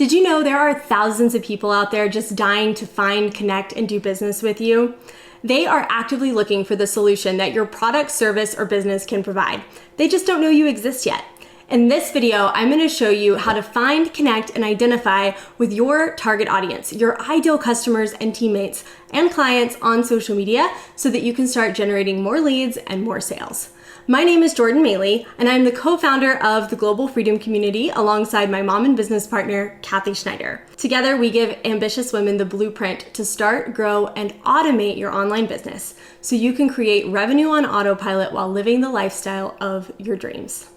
Did you know there are thousands of people out there just dying to find, connect, and do business with you? They are actively looking for the solution that your product, service, or business can provide. They just don't know you exist yet. In this video, I'm going to show you how to find, connect, and identify with your target audience, your ideal customers and teammates and clients on social media so that you can start generating more leads and more sales. My name is Maylea, and I'm the co-founder of the Global Freedom Community alongside my mom and business partner, Kathy Schneider. Together, we give ambitious women the blueprint to start, grow, and automate your online business so you can create revenue on autopilot while living the lifestyle of your dreams.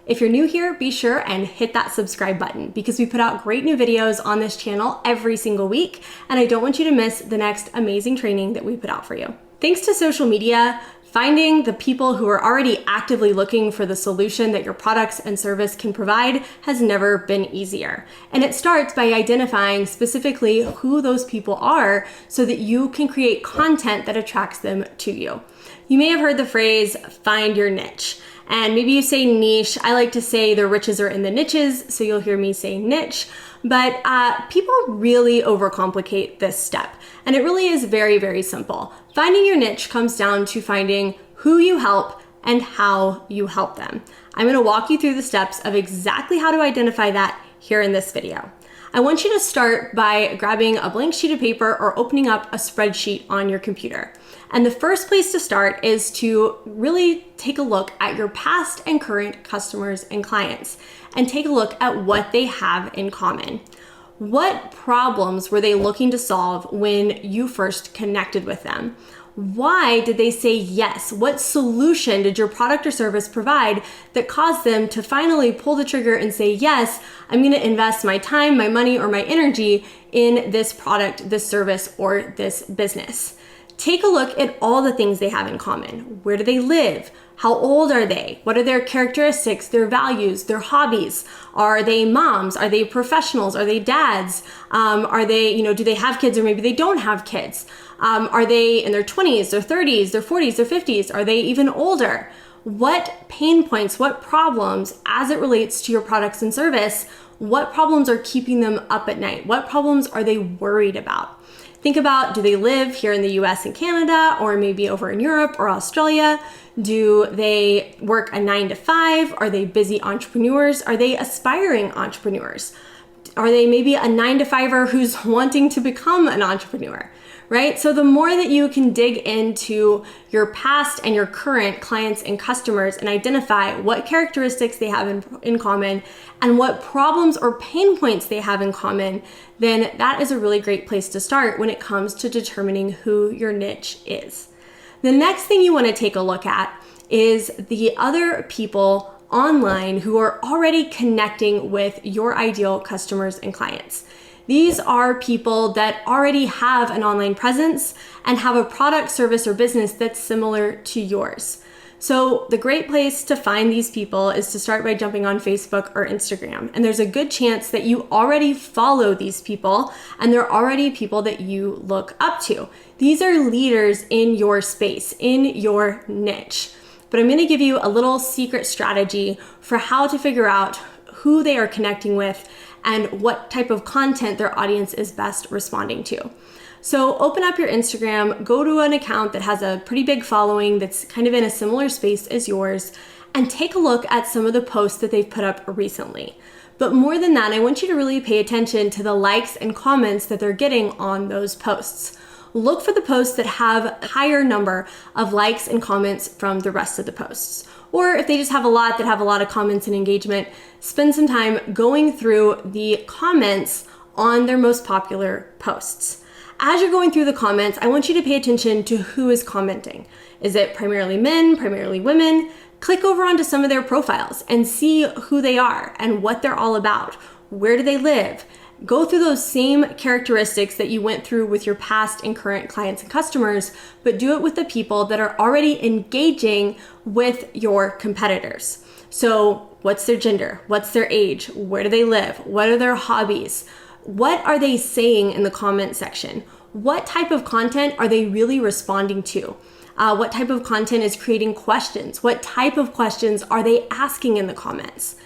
If you're new here, be sure and hit that subscribe button because we put out great new videos on this channel every single week, and I don't want you to miss the next amazing training that we put out for you. Thanks to social media, finding the people who are already actively looking for the solution that your products and service can provide has never been easier. And it starts by identifying specifically who those people are so that you can create content that attracts them to you. You may have heard the phrase, find your niche. And maybe you say niche. I like to say the riches are in the niches, so you'll hear me say niche. But people really overcomplicate this step. And it really is very, very simple. Finding your niche comes down to finding who you help and how you help them. I'm going to walk you through the steps of exactly how to identify that here in this video. I want you to start by grabbing a blank sheet of paper or opening up a spreadsheet on your computer. And the first place to start is to really take a look at your past and current customers and clients and take a look at what they have in common. What problems were they looking to solve when you first connected with them? Why did they say yes? What solution did your product or service provide that caused them to finally pull the trigger and say, yes, I'm going to invest my time, my money, or my energy in this product, this service, or this business? Take a look at all the things they have in common. Where do they live? How old are they? What are their characteristics, their values, their hobbies? Are they moms? Are they professionals? Are they dads? Are they, do they have kids or maybe they don't have kids? Are they in their 20s, their 30s, their 40s, their 50s? Are they even older? What pain points, what problems as it relates to your products and service, what problems are keeping them up at night? What problems are they worried about? Think about, do they live here in the US and Canada, or maybe over in Europe or Australia? Do they work a 9 to 5? Are they busy entrepreneurs? Are they aspiring entrepreneurs? Are they maybe a 9 to 5er who's wanting to become an entrepreneur, right? So the more that you can dig into your past and your current clients and customers and identify what characteristics they have in common and what problems or pain points they have in common, then that is a really great place to start when it comes to determining who your niche is. The next thing you want to take a look at is the other people online who are already connecting with your ideal customers and clients. These are people that already have an online presence and have a product, service, or business that's similar to yours. So the great place to find these people is to start by jumping on Facebook or Instagram. And there's a good chance that you already follow these people and they're already people that you look up to. These are leaders in your space, in your niche. But I'm going to give you a little secret strategy for how to figure out who they are connecting with and what type of content their audience is best responding to. So open up your Instagram, go to an account that has a pretty big following that's kind of in a similar space as yours, and take a look at some of the posts that they've put up recently. But more than that, I want you to really pay attention to the likes and comments that they're getting on those posts. Look for the posts that have a higher number of likes and comments from the rest of the posts. Or if they just have a lot that have a lot of comments and engagement, spend some time going through the comments on their most popular posts. As you're going through the comments, I want you to pay attention to who is commenting. Is it primarily men, primarily women? Click over onto some of their profiles and see who they are and what they're all about. Where do they live? Go through those same characteristics that you went through with your past and current clients and customers, but do it with the people that are already engaging with your competitors. So what's their gender? What's their age? Where do they live? What are their hobbies? What are they saying in the comment section? What type of content are they really responding to? What type of content is creating questions? What type of questions are they asking in the comments?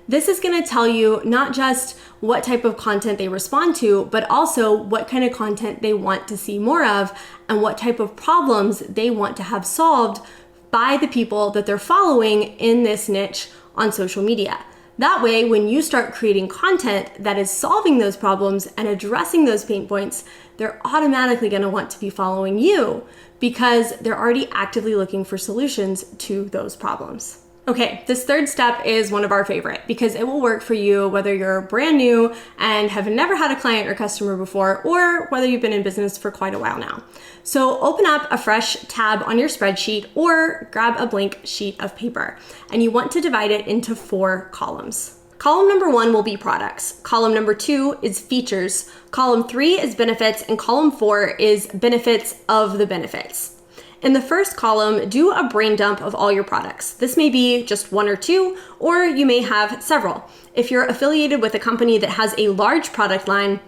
This is going to tell you not just what type of content they respond to, but also what kind of content they want to see more of and what type of problems they want to have solved by the people that they're following in this niche on social media. That way, when you start creating content that is solving those problems and addressing those pain points, they're automatically going to want to be following you because they're already actively looking for solutions to those problems. Okay, this third step is one of our favorite because it will work for you whether you're brand new and have never had a client or customer before, or whether you've been in business for quite a while now. So open up a fresh tab on your spreadsheet or grab a blank sheet of paper, and you want to divide it into 4 columns. Column number 1 will be products. Column number 2 is features. Column 3 is benefits, and column 4 is benefits of the benefits. In the first column, do a brain dump of all your products. This may be just 1 or 2, or you may have several. If you're affiliated with a company that has a large product line,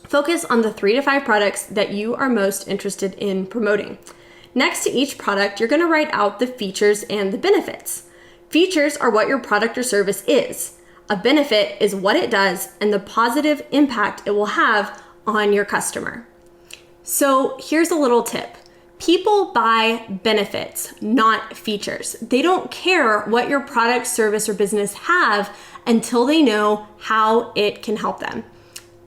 focus on the 3 to 5 products that you are most interested in promoting. Next to each product, you're going to write out the features and the benefits. Features are what your product or service is. A benefit is what it does and the positive impact it will have on your customer. So here's a little tip. People buy benefits, not features. They don't care what your product, service, or business have until they know how it can help them.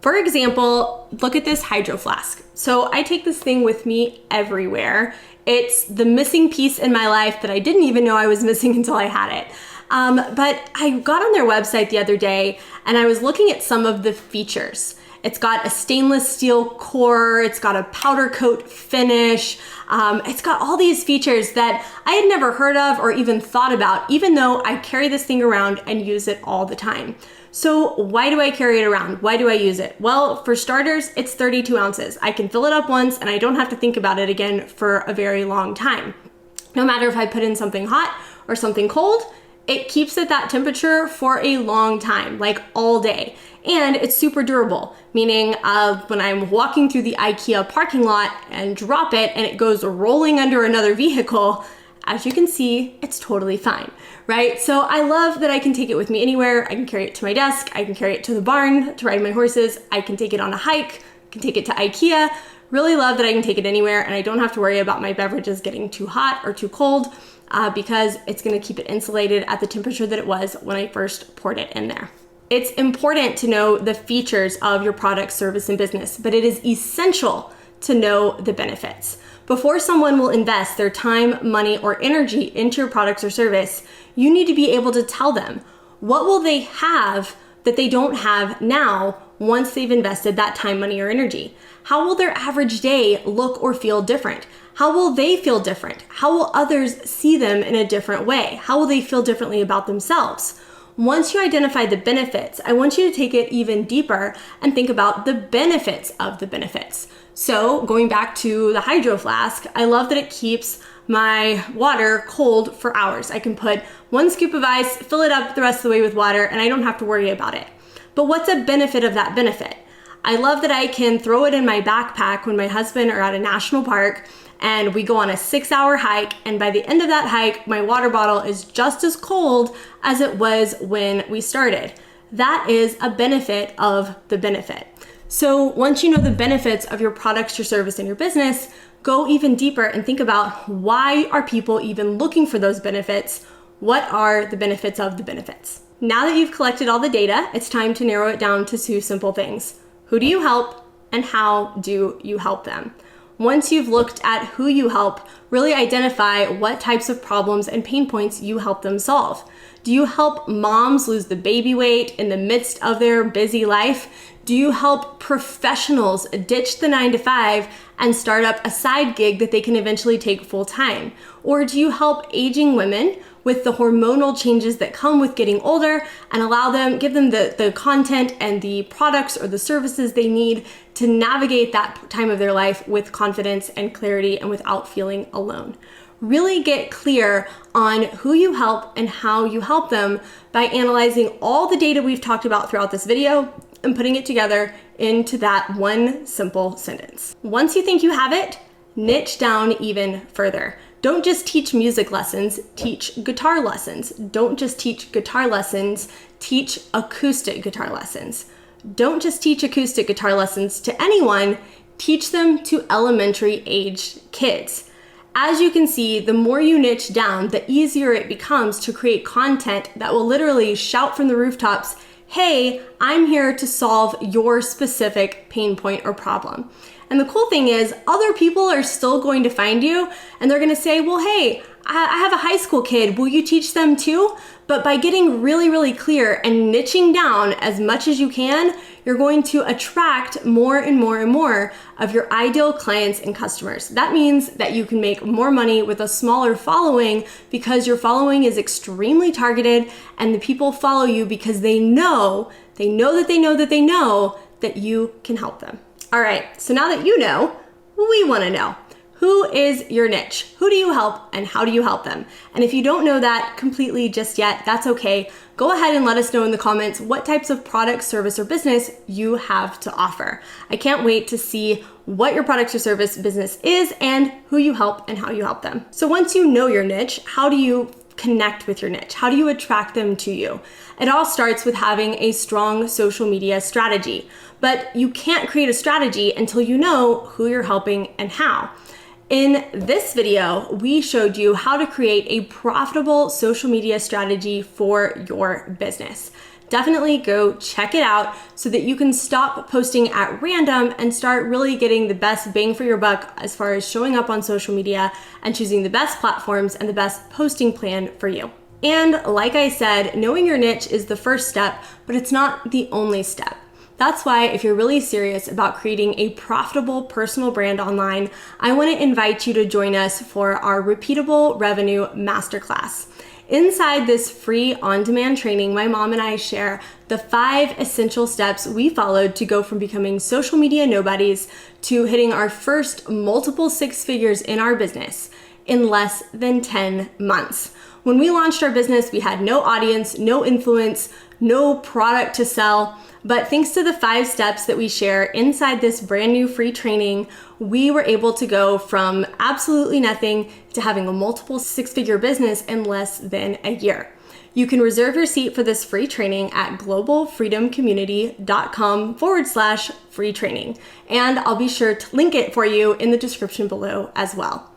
For example, look at this hydro flask. So I take this thing with me everywhere. It's the missing piece in my life that I didn't even know I was missing until I had it. But I got on their website the other day and I was looking at some of the features. It's got a stainless steel core, it's got a powder coat finish, it's got all these features that I had never heard of or even thought about, even though I carry this thing around and use it all the time. So why do I carry it around? Why do I use it? Well, for starters, it's 32 ounces. I can fill it up once and I don't have to think about it again for a very long time. No matter if I put in something hot or something cold, it keeps at that temperature for a long time, like all day. And it's super durable, meaning when I'm walking through the IKEA parking lot and drop it and it goes rolling under another vehicle, as you can see, it's totally fine, right? So I love that I can take it with me anywhere. I can carry it to my desk. I can carry it to the barn to ride my horses. I can take it on a hike. I can take it to IKEA. Really love that I can take it anywhere and I don't have to worry about my beverages getting too hot or too cold because it's gonna keep it insulated at the temperature that it was when I first poured it in there. It's important to know the features of your product, service, and business, but it is essential to know the benefits. Before someone will invest their time, money, or energy into your products or service, you need to be able to tell them what will they have that they don't have now once they've invested that time, money, or energy. How will their average day look or feel different? How will they feel different? How will others see them in a different way? How will they feel differently about themselves? Once you identify the benefits, I want you to take it even deeper and think about the benefits of the benefits. So going back to the hydro flask, I love that it keeps my water cold for hours. I can put 1 scoop of ice, fill it up the rest of the way with water, and I don't have to worry about it. But what's a benefit of that benefit? I love that I can throw it in my backpack when my husband are at a national park and we go on a 6-hour hike, and by the end of that hike, my water bottle is just as cold as it was when we started. That is a benefit of the benefit. So once you know the benefits of your products, your service, and your business, go even deeper and think about why are people even looking for those benefits? What are the benefits of the benefits? Now that you've collected all the data, it's time to narrow it down to 2 simple things. Who do you help and how do you help them? Once you've looked at who you help, really identify what types of problems and pain points you help them solve. Do you help moms lose the baby weight in the midst of their busy life? Do you help professionals ditch the 9-to-5 and start up a side gig that they can eventually take full time? Or do you help aging women with the hormonal changes that come with getting older and give them the content and the products or the services they need to navigate that time of their life with confidence and clarity and without feeling alone? Really get clear on who you help and how you help them by analyzing all the data we've talked about throughout this video and putting it together into that one simple sentence. Once you think you have it, niche down even further. Don't just teach music lessons, teach guitar lessons. Don't just teach guitar lessons, teach acoustic guitar lessons. Don't just teach acoustic guitar lessons to anyone, teach them to elementary aged kids. As you can see, the more you niche down, the easier it becomes to create content that will literally shout from the rooftops, hey, I'm here to solve your specific pain point or problem. And the cool thing is, other people are still going to find you and they're gonna say, well, hey, I have a high school kid, will you teach them too? But by getting really, really clear and niching down as much as you can, you're going to attract more and more and more of your ideal clients and customers. That means that you can make more money with a smaller following because your following is extremely targeted and the people follow you because they know that you can help them. All right, so now that you know, we wanna know. Who is your niche? Who do you help and how do you help them? And if you don't know that completely just yet, that's okay. Go ahead and let us know in the comments what types of product, service, or business you have to offer. I can't wait to see what your product or service business is and who you help and how you help them. So once you know your niche, how do you connect with your niche? How do you attract them to you? It all starts with having a strong social media strategy, but you can't create a strategy until you know who you're helping and how. In this video, we showed you how to create a profitable social media strategy for your business. Definitely go check it out so that you can stop posting at random and start really getting the best bang for your buck as far as showing up on social media and choosing the best platforms and the best posting plan for you. And like I said, knowing your niche is the first step, but it's not the only step. That's why if you're really serious about creating a profitable personal brand online, I want to invite you to join us for our Repeatable Revenue Masterclass. Inside this free on-demand training, my mom and I share the 5 essential steps we followed to go from becoming social media nobodies to hitting our first multiple 6 figures in our business in less than 10 months. When we launched our business, we had no audience, no influence, no product to sell. But thanks to the 5 steps that we share inside this brand new free training, we were able to go from absolutely nothing to having a multiple 6-figure business in less than a year. You can reserve your seat for this free training at globalfreedomcommunity.com/free training. And I'll be sure to link it for you in the description below as well.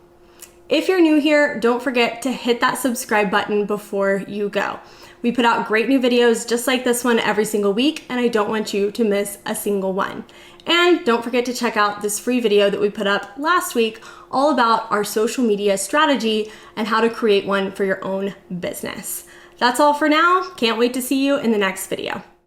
If you're new here, don't forget to hit that subscribe button before you go. We put out great new videos just like this one every single week, and I don't want you to miss a single one. And don't forget to check out this free video that we put up last week all about our social media strategy and how to create one for your own business. That's all for now. Can't wait to see you in the next video.